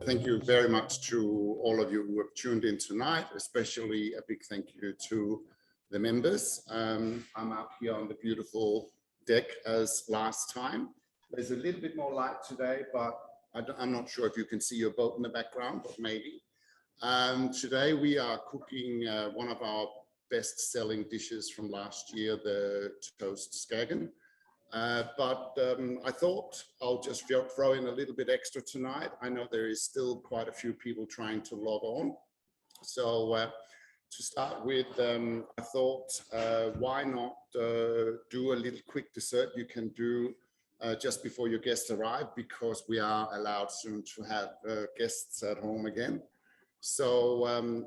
thank you very much to all of you who have tuned in tonight, especially a big thank you to the members. I'm out here on the beautiful deck as last time. There's a little bit more light today, but I'm not sure if you can see your boat in the background, but maybe. Today we are cooking one of our best-selling dishes from last year, the Toast Skagen. But I thought I'll just throw in a little bit extra tonight. I know there is still quite a few people trying to log on. So to start with, I thought, why not do a little quick dessert you can do just before your guests arrive, because we are allowed soon to have guests at home again. So I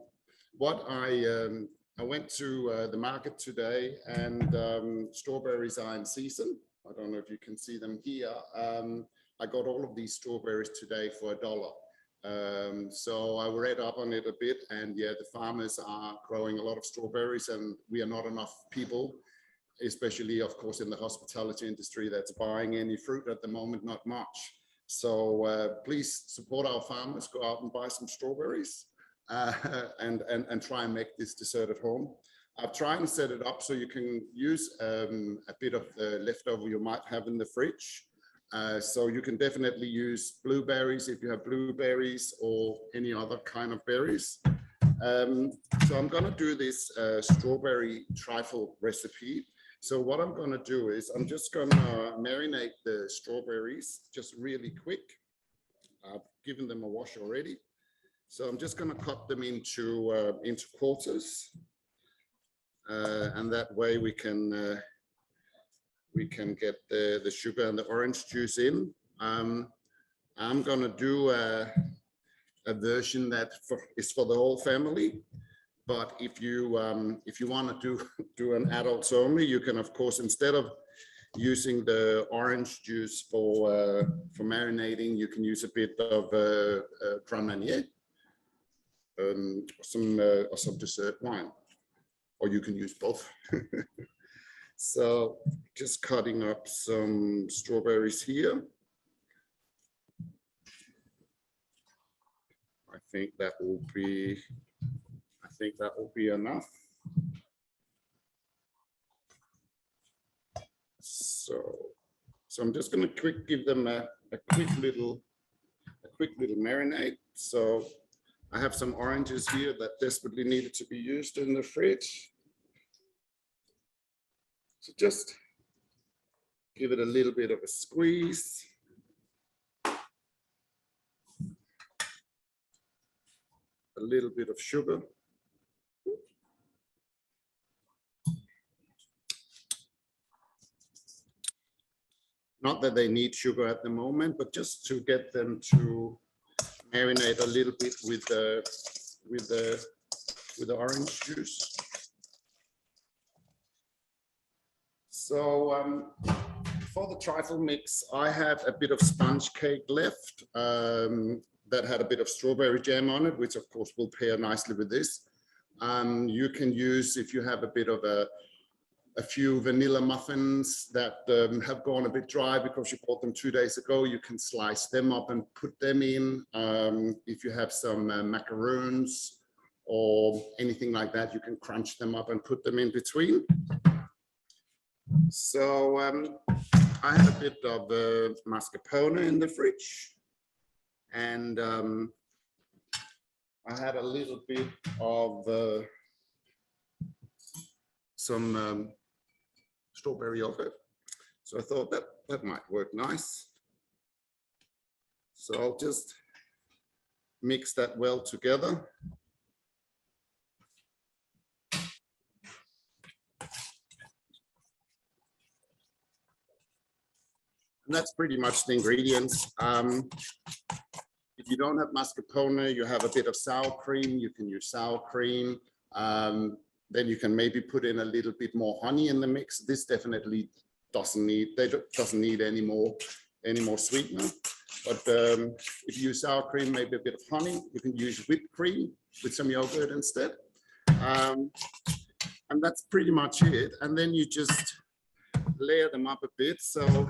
went to the market today, and strawberries are in season. I don't know if you can see them here. I got all of these strawberries today for $1. So I read up on it a bit, and yeah, the farmers are growing a lot of strawberries, and we are not enough people, especially of course in the hospitality industry, that's buying any fruit at the moment, not much. So please support our farmers, go out and buy some strawberries and try and make this dessert at home. I've tried and set it up so you can use a bit of the leftover you might have in the fridge. So you can definitely use blueberries if you have blueberries or any other kind of berries. So I'm going to do this strawberry trifle recipe. So what I'm going to do is I'm just going to marinate the strawberries just really quick. I've given them a wash already. So I'm just going to cut them into quarters. And that way we can get the sugar and the orange juice in. I'm going to do a version that is for the whole family. But if you want to do an adults only, you can of course, instead of using the orange juice for marinating, you can use a bit of Grand Marnier, some dessert wine, or you can use both. So just cutting up some strawberries here. I think that will be enough. So I'm just going to give them a quick little marinade. So I have some oranges here that desperately needed to be used in the fridge. So just give it a little bit of a squeeze. A little bit of sugar. Not that they need sugar at the moment, but just to get them to marinate a little bit with the orange juice. So for the trifle mix, I have a bit of sponge cake left that had a bit of strawberry jam on it, which of course will pair nicely with this. You can use, if you have a bit of a few vanilla muffins that have gone a bit dry because you bought them 2 days ago, you can slice them up and put them in. If you have some macaroons or anything like that, you can crunch them up and put them in between. So I had a bit of mascarpone in the fridge, and I had a little bit of some strawberry yogurt. So I thought that might work nice. So I'll just mix that well together. And that's pretty much the ingredients. If you don't have mascarpone, you have a bit of sour cream, you can use sour cream. Then you can maybe put in a little bit more honey in the mix. This definitely doesn't need any more sweetener. But if you use sour cream, maybe a bit of honey, you can use whipped cream with some yogurt instead. And that's pretty much it. And then you just layer them up a bit. So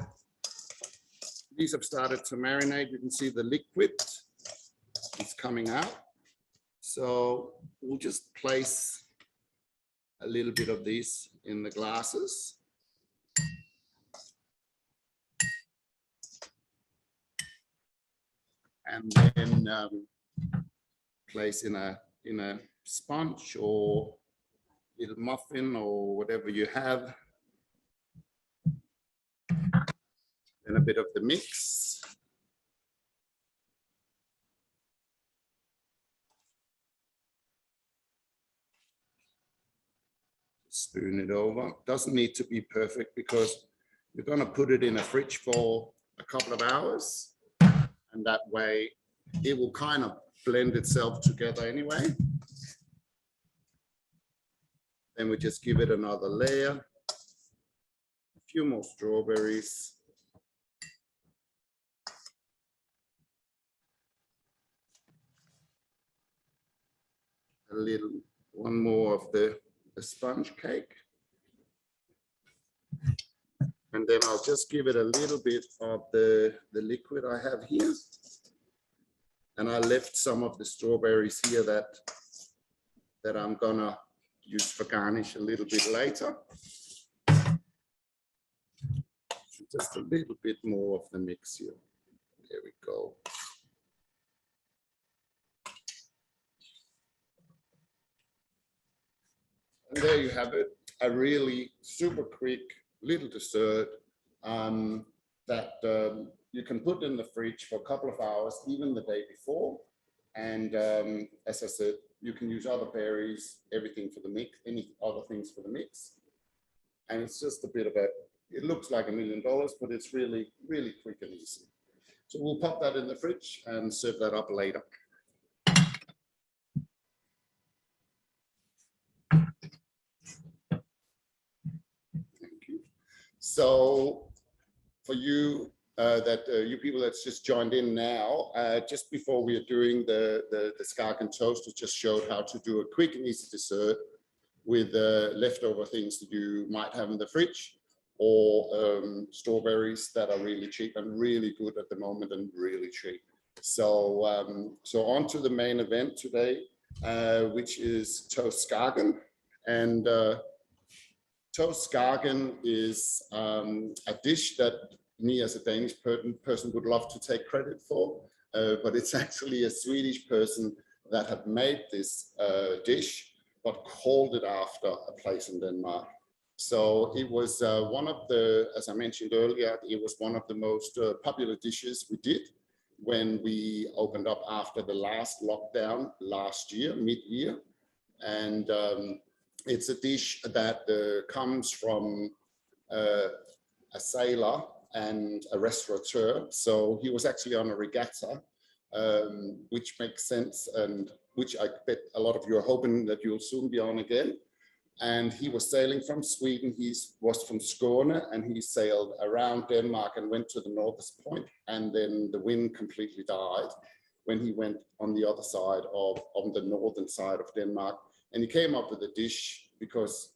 these have started to marinate. You can see the liquid. is coming out. So we'll just place a little bit of this in the glasses. And then place in a sponge or little muffin or whatever you have. And a bit of the mix. Spoon it over. Doesn't need to be perfect because we're going to put it in a fridge for a couple of hours, and that way it will kind of blend itself together anyway. Then we just give it another layer, a few more strawberries. A little, one more of the sponge cake. And then I'll just give it a little bit of the liquid I have here. And I left some of the strawberries here that I'm gonna use for garnish a little bit later. Just a little bit more of the mix here. There we go. And there you have it, a really super quick little dessert that you can put in the fridge for a couple of hours, even the day before. And as I said, you can use other berries, everything for the mix, any other things for the mix. And it's just a bit of it looks like $1 million, but it's really, really quick and easy. So we'll pop that in the fridge and serve that up later. So for you, you people that's just joined in now, just before we are doing the Skagen toast, we just showed how to do a quick and easy dessert with leftover things that you might have in the fridge, or strawberries that are really cheap and really good at the moment and really cheap. So, so on to the main event today, which is Toast Skagen. And Toast Skagen is a dish that me as a Danish person would love to take credit for, but it's actually a Swedish person that had made this dish, but called it after a place in Denmark. So it was one of the, as I mentioned earlier, it was one of the most popular dishes we did when we opened up after the last lockdown last year, mid-year. And it's a dish that comes from a sailor and a restaurateur. So he was actually on a regatta, which makes sense, and which I bet a lot of you are hoping that you'll soon be on again. And he was sailing from Sweden. He was from Skåne, and he sailed around Denmark and went to the northern point. And then the wind completely died when he went on the other side on the northern side of Denmark. And he came up with a dish because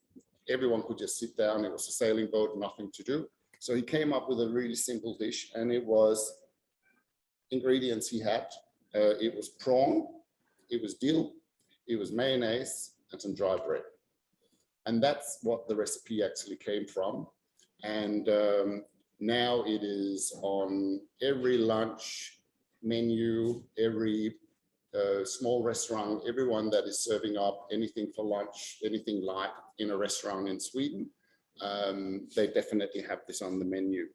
everyone could just sit down. It was a sailing boat, nothing to do. So he came up with a really simple dish, and it was ingredients he had. It was prawn, it was dill, it was mayonnaise, and some dry bread. And that's what the recipe actually came from. And now it is on every lunch menu, every small restaurant, everyone that is serving up anything for lunch, anything light in a restaurant in Sweden, they definitely have this on the menu.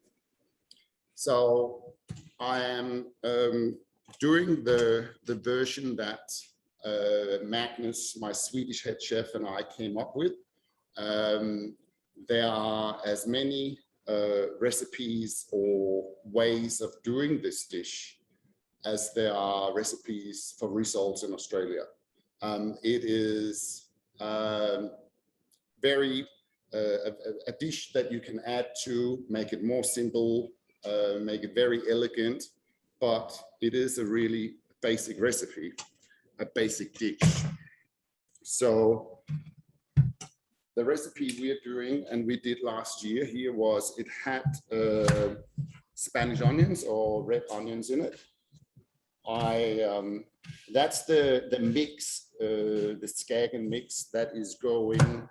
So I am doing the version that Magnus, my Swedish head chef, and I came up with. There are as many recipes or ways of doing this dish as there are recipes for rissoles in Australia. It is very a dish that you can add to, make it more simple, make it very elegant, but it is a really basic recipe, a basic dish. So the recipe we are doing, and we did last year here, was it had Spanish onions or red onions in it. that's the mix, the Skagen mix that is going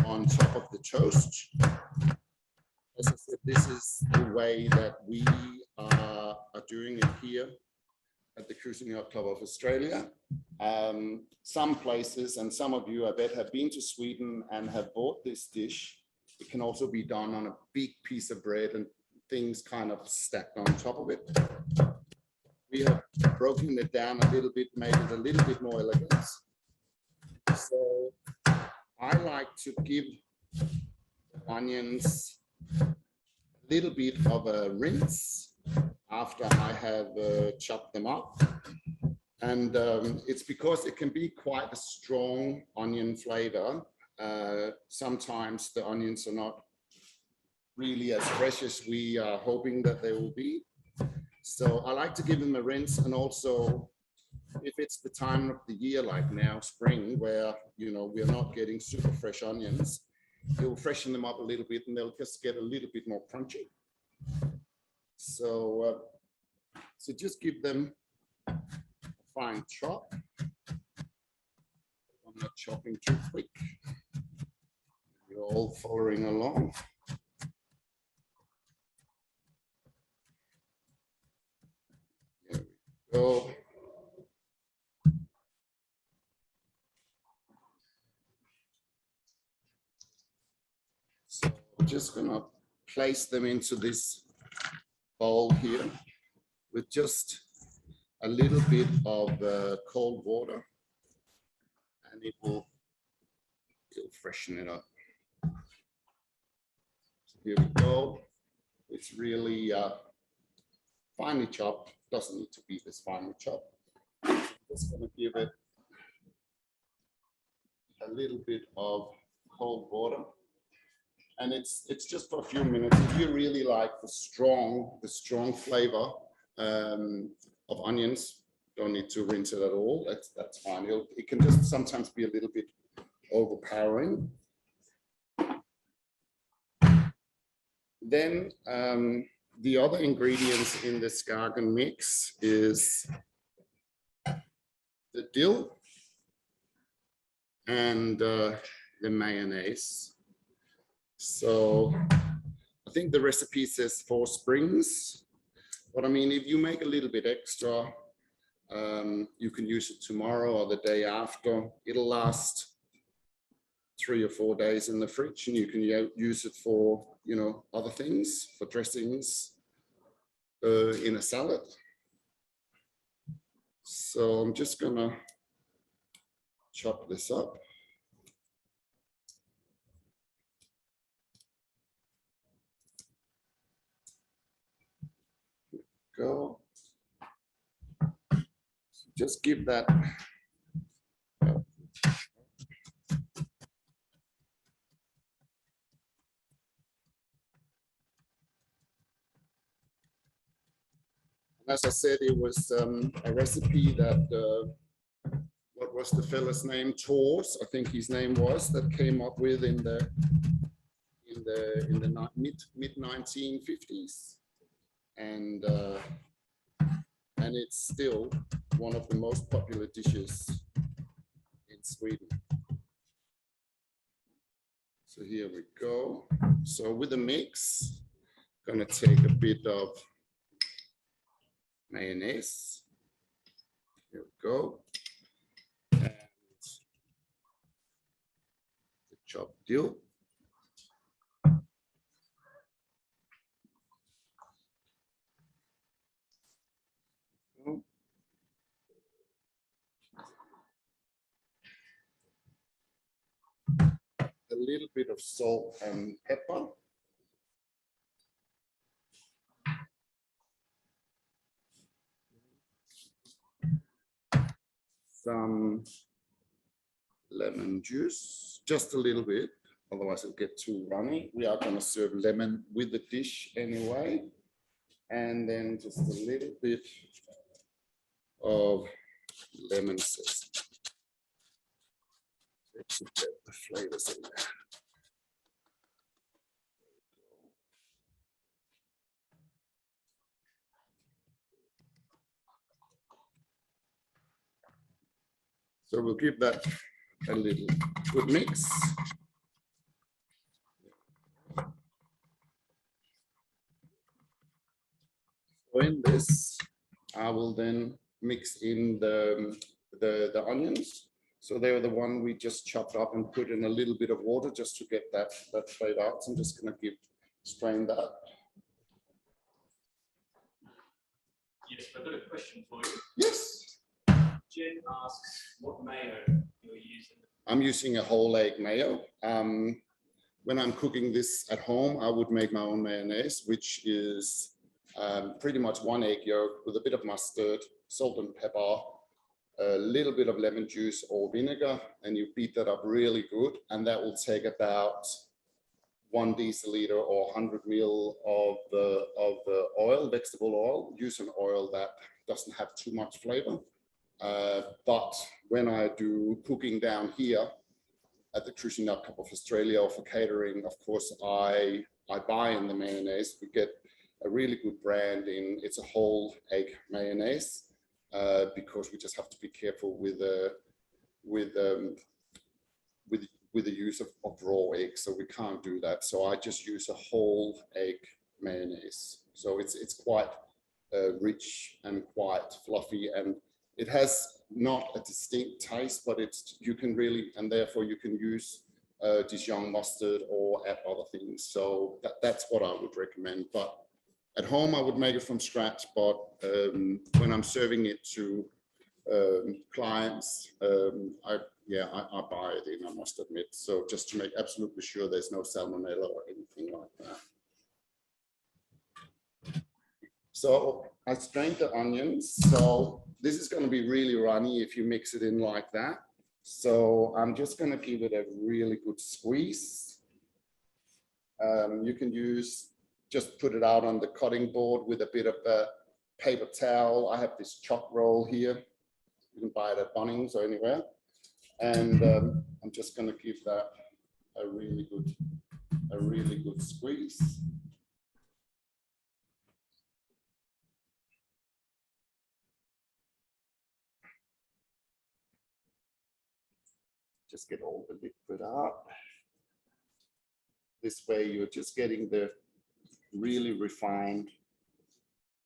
on top of the toast. As I said, this is the way that we are doing it here at the Cruising Yacht Club of Australia. Some places, and some of you I bet have been to Sweden and have bought this dish. It can also be done on a big piece of bread and things kind of stacked on top of it. We have broken it down a little bit, made it a little bit more elegant. So I like to give the onions a little bit of a rinse after I have chopped them up. And it's because it can be quite a strong onion flavor. Sometimes the onions are not really as fresh as we are hoping that they will be. So I like to give them a rinse, and also if it's the time of the year like now, spring, where we're not getting super fresh onions, it will freshen them up a little bit and they'll just get a little bit more crunchy. So, so just give them a fine chop. I'm not chopping too quick. You're all following along. There we go. So I'm just gonna place them into this bowl here with just a little bit of cold water, and it'll freshen it up. So here we go. It's really finely chopped. Doesn't need to be this finely chopped. I'm just going to give it a little bit of cold water, and it's just for a few minutes. If you really like the strong flavor of onions, don't need to rinse it at all. That's fine. It can just sometimes be a little bit overpowering. Then the other ingredients in the Skagen mix is the dill and the mayonnaise. So I think the recipe says 4 springs, but I mean, if you make a little bit extra, you can use it tomorrow or the day after. It'll last 3 or 4 days in the fridge, and you can use it for other things, for dressings in a salad. So I'm just gonna chop this up. Go. So just give that. As I said, it was a recipe that, what was the fella's name? Toast, I think his name was, that came up with in the mid 1950s, and it's still one of the most popular dishes in Sweden. So here we go. So with the mix, I'm gonna take a bit of mayonnaise. Here we go. And the chopped dill. A little bit of salt and pepper. Some lemon juice, just a little bit, otherwise it'll get too runny. We are going to serve lemon with the dish anyway. And then just a little bit of lemon zest. Let's get the flavors in there. So we'll give that a little good mix. So in this, I will then mix in the onions. So they're the one we just chopped up and put in a little bit of water just to get that flavor out. So I'm just going to strain that. Yes, I've got a question for you. Yes. Jen asks what mayo you're using. I'm using a whole egg mayo. When I'm cooking this at home, I would make my own mayonnaise, which is pretty much 1 egg yolk with a bit of mustard, salt and pepper, a little bit of lemon juice or vinegar, and you beat that up really good. And that will take about 1 deciliter or 100 ml of oil, vegetable oil. Use an oil that doesn't have too much flavor. But when I do cooking down here at the Cruising Nut Cup of Australia or for catering, of course, I buy in the mayonnaise. We get a really good brand in, it's a whole egg mayonnaise, because we just have to be careful with the use of raw eggs, so we can't do that. So I just use a whole egg mayonnaise. So it's quite rich and quite fluffy, and it has not a distinct taste, but you can really, and therefore you can use Dijon mustard or add other things. So that's what I would recommend. But at home, I would make it from scratch, but when I'm serving it to clients, I buy it in, I must admit. So just to make absolutely sure there's no salmonella or anything like that. So I strained the onions. So this is going to be really runny if you mix it in like that. So I'm just going to give it a really good squeeze. You can just put it out on the cutting board with a bit of a paper towel. I have this chalk roll here. You can buy it at Bunnings or anywhere. And I'm just going to give that a really good squeeze. Just get all the liquid out. This way you're just getting the really refined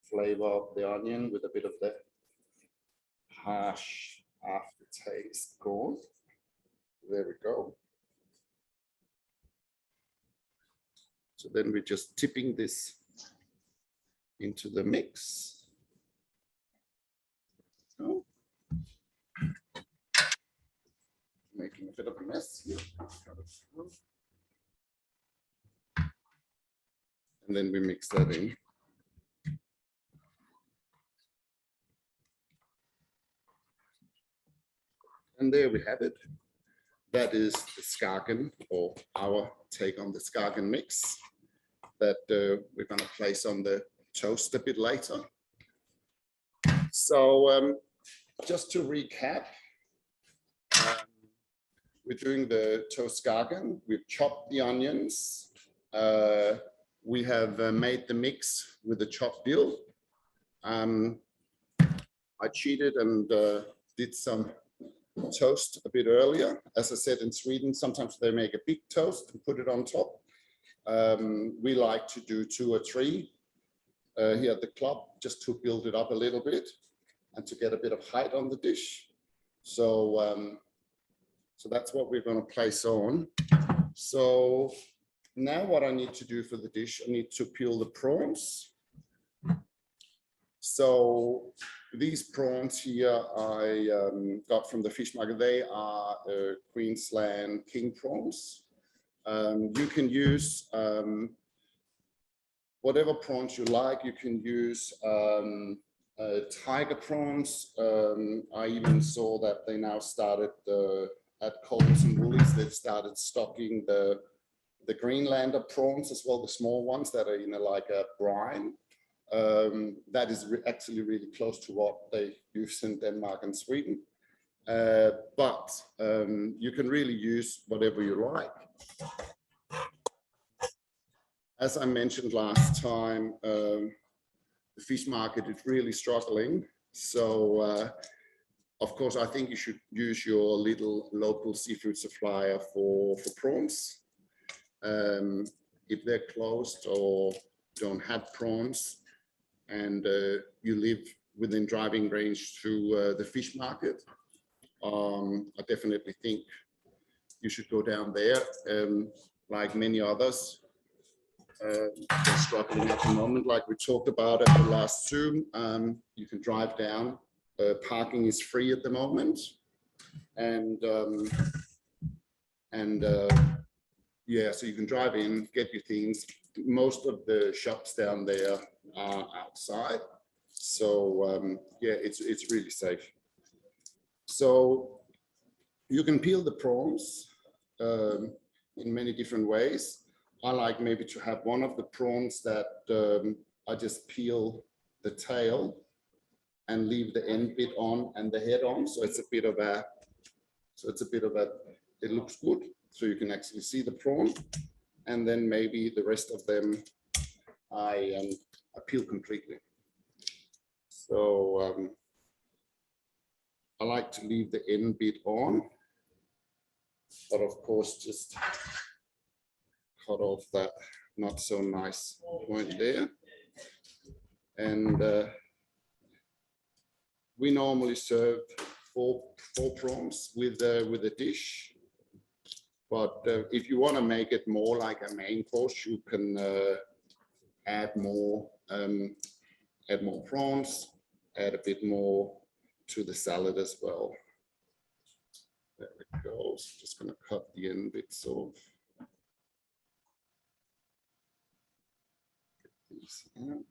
flavor of the onion with a bit of the harsh aftertaste gone. There we go. So then we're just tipping this into the mix. So, making a bit of a mess here. And then we mix that in. And there we have it. That is the Skagen, or our take on the Skagen mix that we're going to place on the toast a bit later. So just to recap, we're doing the Toast Skagen. We've chopped the onions. We have made the mix with the chopped dill. I cheated and did some toast a bit earlier. As I said, in Sweden, sometimes they make a big toast and put it on top. We like to do 2 or 3 here at the club, just to build it up a little bit and to get a bit of height on the dish. So, so that's what we're going to place on. So now what I need to do for the dish, I need to peel the prawns. So these prawns here I got from the fish market. They are Queensland king prawns. You can use whatever prawns you like. You can use tiger prawns. I even saw that they now started at Coles and Woolies. They've started stocking the Greenlander prawns as well, the small ones that are in like a brine. That is actually really close to what they use in Denmark and Sweden. But you can really use whatever you like. As I mentioned last time, the fish market is really struggling. So Of course, I think you should use your little local seafood supplier for prawns. If they're closed or don't have prawns, and you live within driving range to the fish market, I definitely think you should go down there. Like many others, they're struggling at the moment, like we talked about at the last Zoom. You can drive down. Parking is free at the moment, and yeah, so you can drive in, get your things. Most of the shops down there are outside, so yeah, it's really safe. So you can peel the prawns in many different ways. I like maybe to have one of the prawns that I just peel the tail and leave the end bit on and the head on, so it's a bit of a, it looks good, so you can actually see the prawn, and then maybe the rest of them I peel completely. So I like to leave the end bit on, but of course just cut off that not so nice point there. And we normally serve four prawns with a dish, but if you want to make it more like a main course, you can add more prawns, add a bit more to the salad as well. There it goes. Just going to cut the end bits off. These out.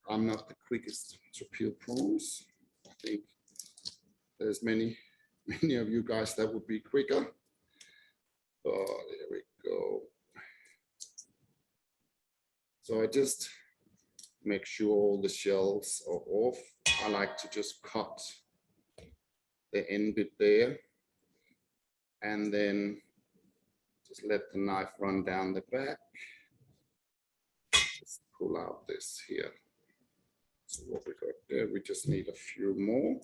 I'm not the quickest to peel prawns. I think there's many of you guys that would be quicker. Oh, there we go. So I just make sure all the shells are off. I like to just cut the end bit there, and then just let the knife run down the back. Just pull out this here. So what we got there, we just need a few more.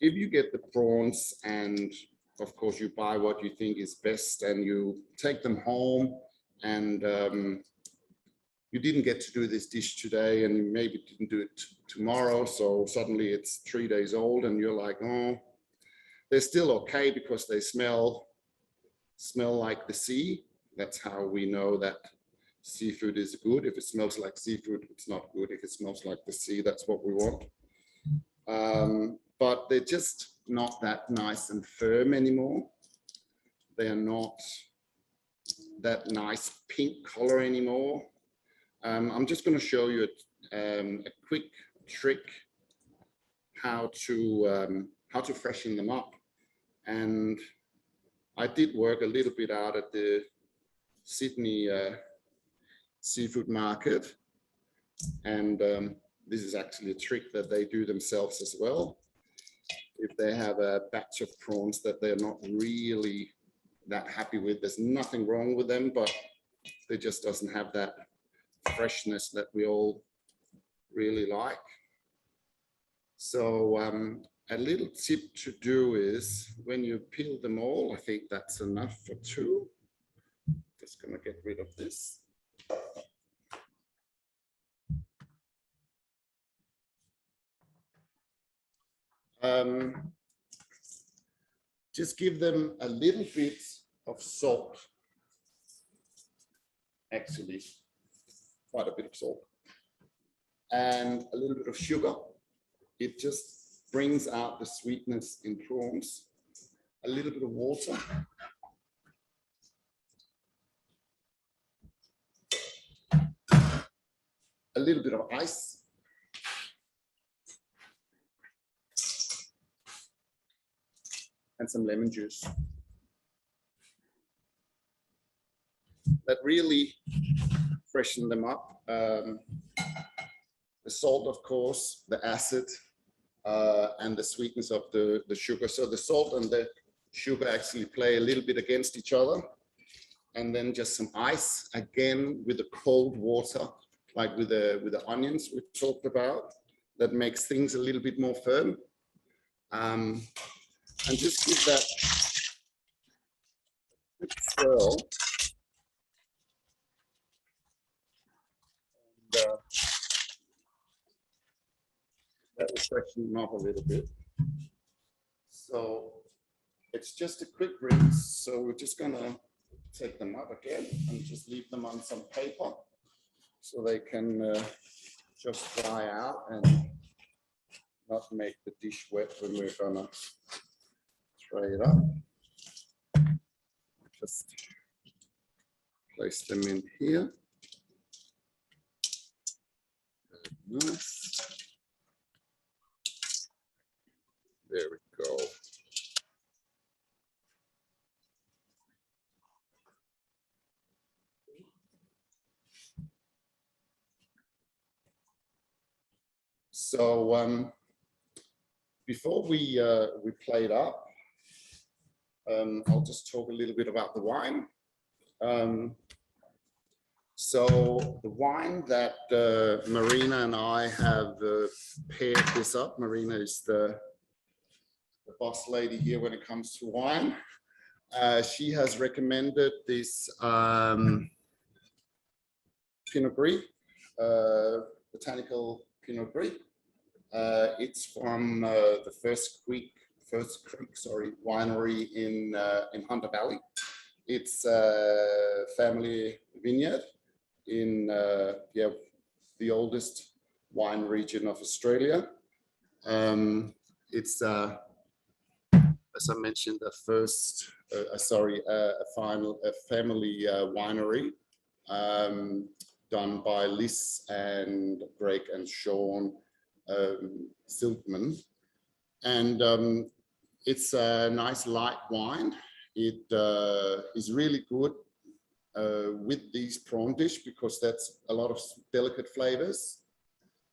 If you get the prawns, and of course you buy what you think is best, and you take them home, and you didn't get to do this dish today, and you maybe didn't do it tomorrow, so suddenly it's 3 days old, and you're like, oh, they're still okay because they smell like the sea. That's how we know that seafood is good. If it smells like seafood, it's not good. If it smells like the sea, that's what we want. But they're just not that nice and firm anymore. They are not that nice pink color anymore. I'm just going to show you a quick trick how to freshen them up. And I did work a little bit out at the Sydney seafood market, and this is actually a trick that they do themselves as well. If they have a batch of prawns that they're not really that happy with, there's nothing wrong with them, but they just doesn't have that freshness that we all really like. So a little tip to do is when you peel them all, I think that's enough for 2. Just gonna get rid of this. Just give them a little bit of salt, actually quite a bit of salt, and a little bit of sugar. It just brings out the sweetness in prawns. A little bit of water. A little bit of ice. And some lemon juice. That really freshen them up. The salt, of course, the acid, and the sweetness of the sugar. So the salt and the sugar actually play a little bit against each other. And then just some ice, again, with the cold water, like with the onions we talked about, that makes things a little bit more firm. And just give that a good swirl. And, that will freshen them up a little bit. So it's just a quick rinse. So we're just gonna take them up again and just leave them on some paper so they can just dry out and not make the dish wet when we're gonna tray it up. Just place them in here. Very nice. There we go. So before we plate up, I'll just talk a little bit about the wine. So the wine that Marina and I have paired this up. Marina is the boss lady here when it comes to wine. She has recommended this Pinot Gris, botanical Pinot Gris. It's from the First Creek winery in Hunter Valley. It's a family vineyard in the oldest wine region of Australia. It's as I mentioned, a family winery done by Liz and Greg and Sean Silkman, and it's a nice light wine. It is really good with these prawn dish because that's a lot of delicate flavors.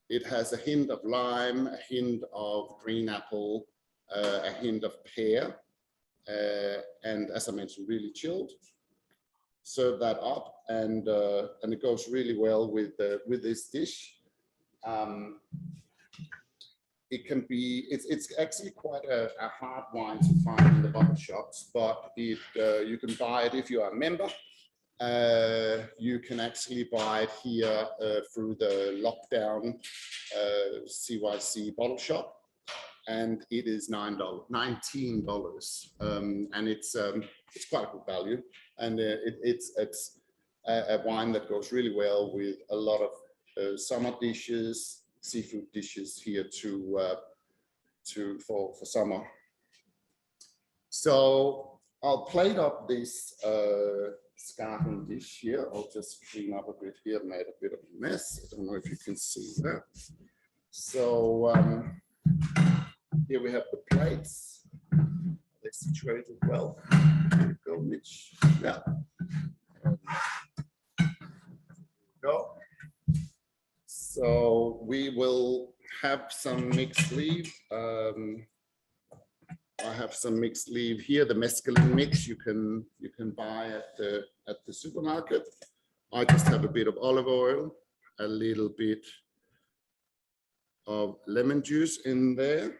It has a hint of lime, a hint of green apple, a hint of pear, and as I mentioned, really chilled. Serve that up, and it goes really well with this dish. It's actually quite a hard wine to find in the bottle shops, but you can buy it if you are a member. You can actually buy it here through the lockdown CYC bottle shop, and it is $19, and it's quite a good value, and it's a wine that goes really well with a lot of summer dishes, seafood dishes here for summer. So I'll plate up this Skagen dish here. I'll just clean up a bit here, made a bit of a mess. I don't know if you can see that. So here we have the plates. They're situated well. There you go, Mitch. Yeah. Go. So we will have some mixed leaf. I have some mixed leaf here, the mescaline mix you can buy at the supermarket. I just have a bit of olive oil, a little bit of lemon juice in there.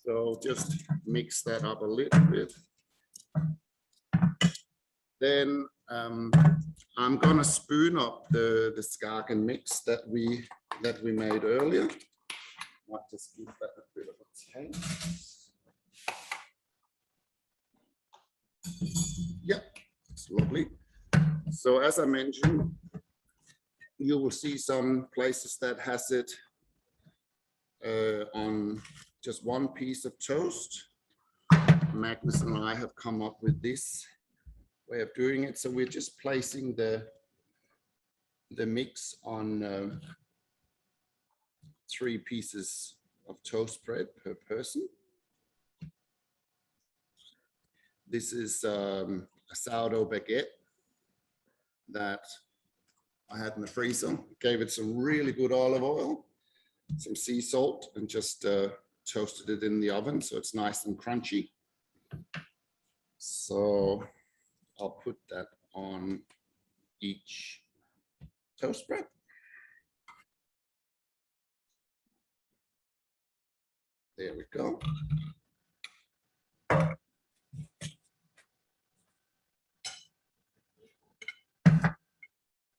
So just mix that up a little bit. Then I'm gonna spoon up the Skagen mix that we made earlier. Might just give that a bit of a taste. Yeah, it's lovely. So as I mentioned, you will see some places that has it on just one piece of toast. Magnus and I have come up with this way of doing it. So we're just placing the mix on 3 pieces of toast bread per person. This is a sourdough baguette. that I had in the freezer. Gave it some really good olive oil, some sea salt, and just toasted it in the oven so it's nice and crunchy. So I'll put that on each toast bread. There we go.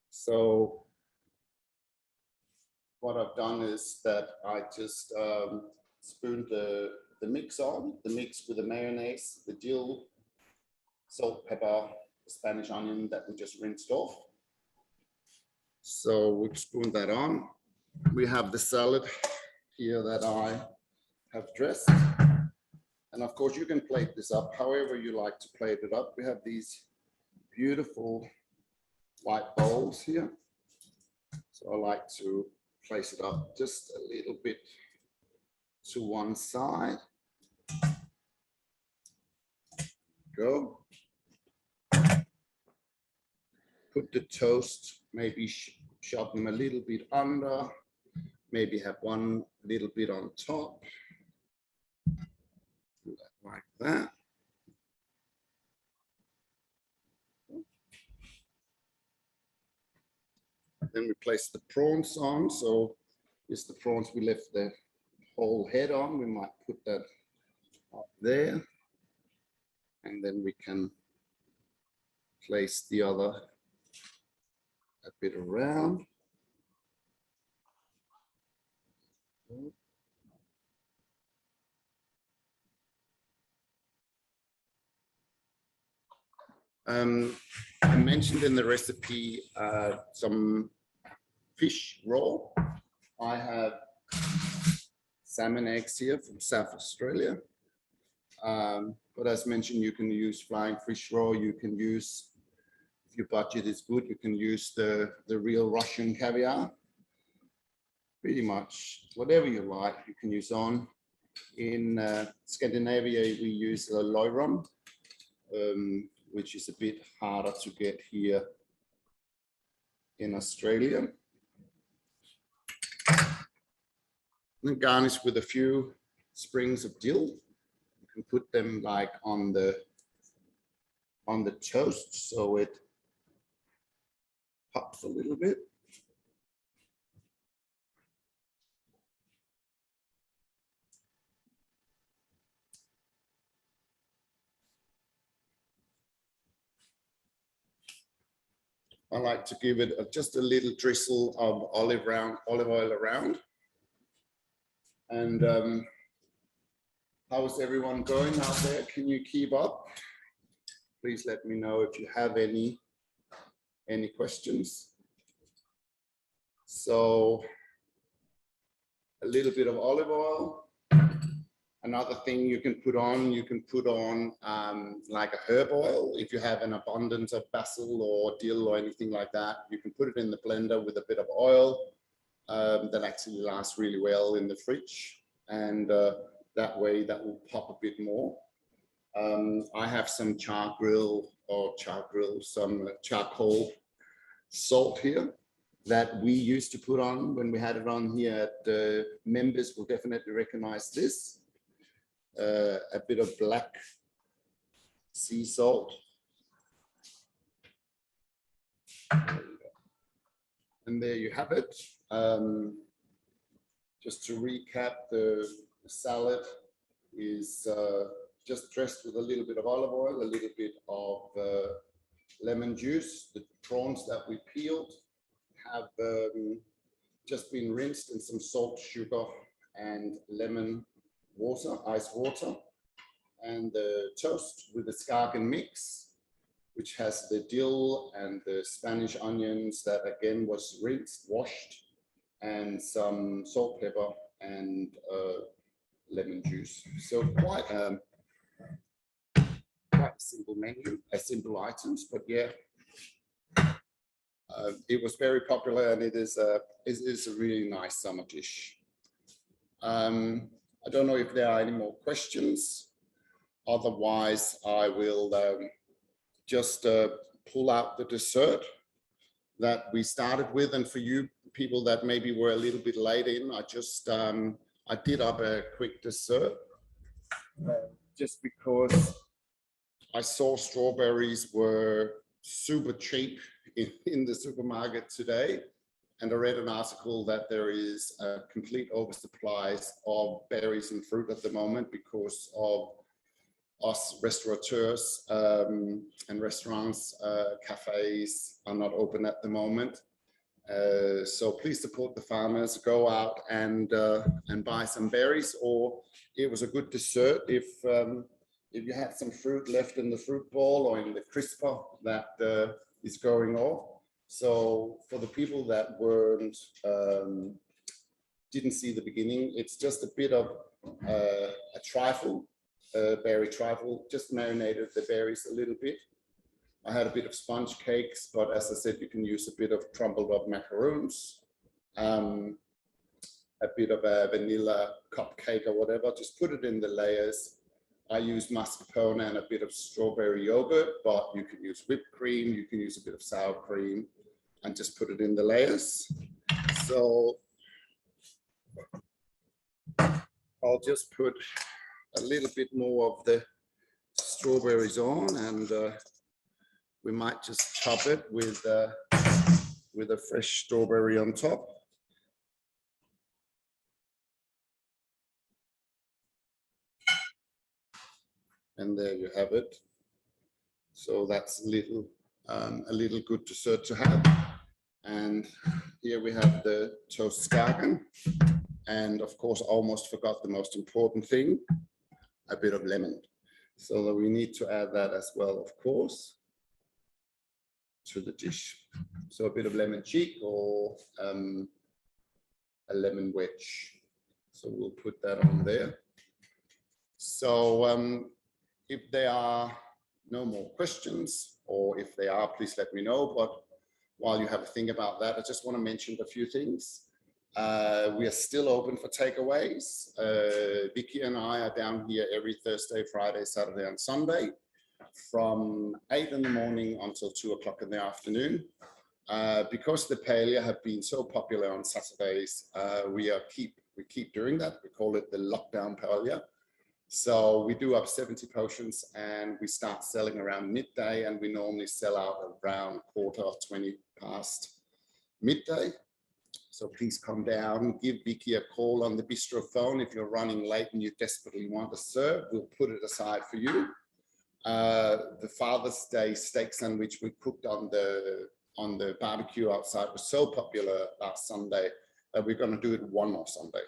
So what I've done is that I just spooned the mix on, the mix with the mayonnaise, the dill, salt, pepper, the Spanish onion that we just rinsed off. So we spoon that on. We have the salad here that I have dressed. And of course you can plate this up however you like to plate it up. We have these beautiful white bowls here. So I like to place it up just a little bit to one side. Go. Put the toast, maybe shove them a little bit under, maybe have one little bit on top. Do that like that. Then we place the prawns on. So here's the prawns we left the whole head on. We might put that up there. And then we can place the other a bit around. I mentioned in the recipe some fish raw. I have salmon eggs here from South Australia. But as mentioned, you can use flying fish raw. You can use, if your budget is good, you can use the real Russian caviar. Pretty much whatever you like, you can use on. In Scandinavia, we use the loiron, which is a bit harder to get here in Australia. And garnish with a few sprigs of dill. You can put them like on the toast so it pops a little bit. I like to give it just a little drizzle of olive oil around. And how is everyone going out there? Can you keep up? Please let me know if you have any questions. So a little bit of olive oil. Another thing you can put on like a herb oil. If you have an abundance of basil or dill or anything like that, you can put it in the blender with a bit of oil. That actually lasts really well in the fridge. And that way that will pop a bit more. I have some some charcoal salt here that we used to put on when we had it on here. The members will definitely recognize this. A bit of black sea salt. And there you have it. Just to recap, the salad is just dressed with a little bit of olive oil, a little bit of lemon juice. The prawns that we peeled have just been rinsed in some salt, sugar, and lemon water, ice water, and the toast with the Skagen mix, which has the dill and the Spanish onions that again was rinsed, washed, and some salt, pepper, and lemon juice. So quite a simple menu, simple items, but yeah, it was very popular, and it is a really nice summer dish. I don't know if there are any more questions. Otherwise, I will just pull out the dessert. that we started with. And for you people that maybe were a little bit late in, I just I did up a quick dessert just because I saw strawberries were super cheap in the supermarket today. And I read an article that there is a complete oversupply of berries and fruit at the moment because of us restaurateurs and restaurants, cafes are not open at the moment. So please support the farmers, go out and buy some berries, or it was a good dessert if you had some fruit left in the fruit bowl or in the crisper that is going off. So for the people that didn't see the beginning, it's just a bit of a trifle, berry trifle, just marinated the berries a little bit. I had a bit of sponge cakes, but as I said, you can use a bit of crumbled up macaroons, a bit of a vanilla cupcake or whatever, just put it in the layers. I use mascarpone and a bit of strawberry yogurt, but you can use whipped cream, you can use a bit of sour cream, and just put it in the layers. So I'll just put a little bit more of the strawberries on, and we might just top it with a fresh strawberry on top. And there you have it. So that's a little good dessert to have. And here we have the Toast Skagen. And of course, almost forgot the most important thing, a bit of lemon. So that we need to add that as well, of course, to the dish. So a bit of lemon cheek or a lemon wedge. So we'll put that on there. So if there are no more questions, or if they are, please let me know. But while you have a think about that, I just want to mention a few things. We are still open for takeaways. Vicky and I are down here every Thursday, Friday, Saturday, and Sunday from 8 in the morning until 2 o'clock in the afternoon. Because the paella have been so popular on Saturdays, we keep doing that. We call it the lockdown paella. So we do up 70 potions and we start selling around midday, and we normally sell out around 20 past midday. So please come down, give Vicky a call on the bistro phone. If you're running late and you desperately want to serve, we'll put it aside for you. The Father's Day steak sandwich we cooked on the barbecue outside was so popular last Sunday that we're going to do it one more Sunday.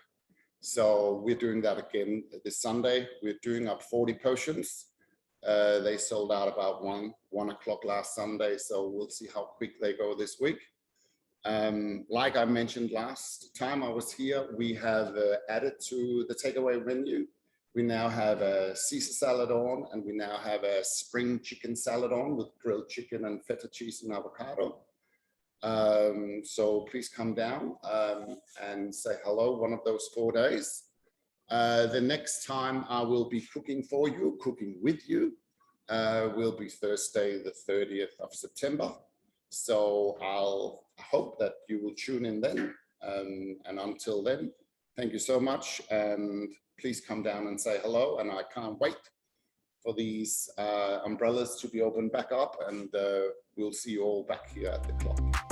So we're doing that again this Sunday. We're doing up 40 potions. They sold out about 1 o'clock last Sunday, so we'll see how quick they go this week. Like I mentioned last time I was here, we have added to the takeaway menu. We now have a Caesar salad on, and we now have a spring chicken salad on with grilled chicken and feta cheese and avocado. So please come down and say hello one of those 4 days. The next time I will be cooking for you, cooking with you, will be Thursday, the 30th of September. So I hope that you will tune in then. And until then, thank you so much. And please come down and say hello. And I can't wait for these umbrellas to be opened back up. And we'll see you all back here at the club.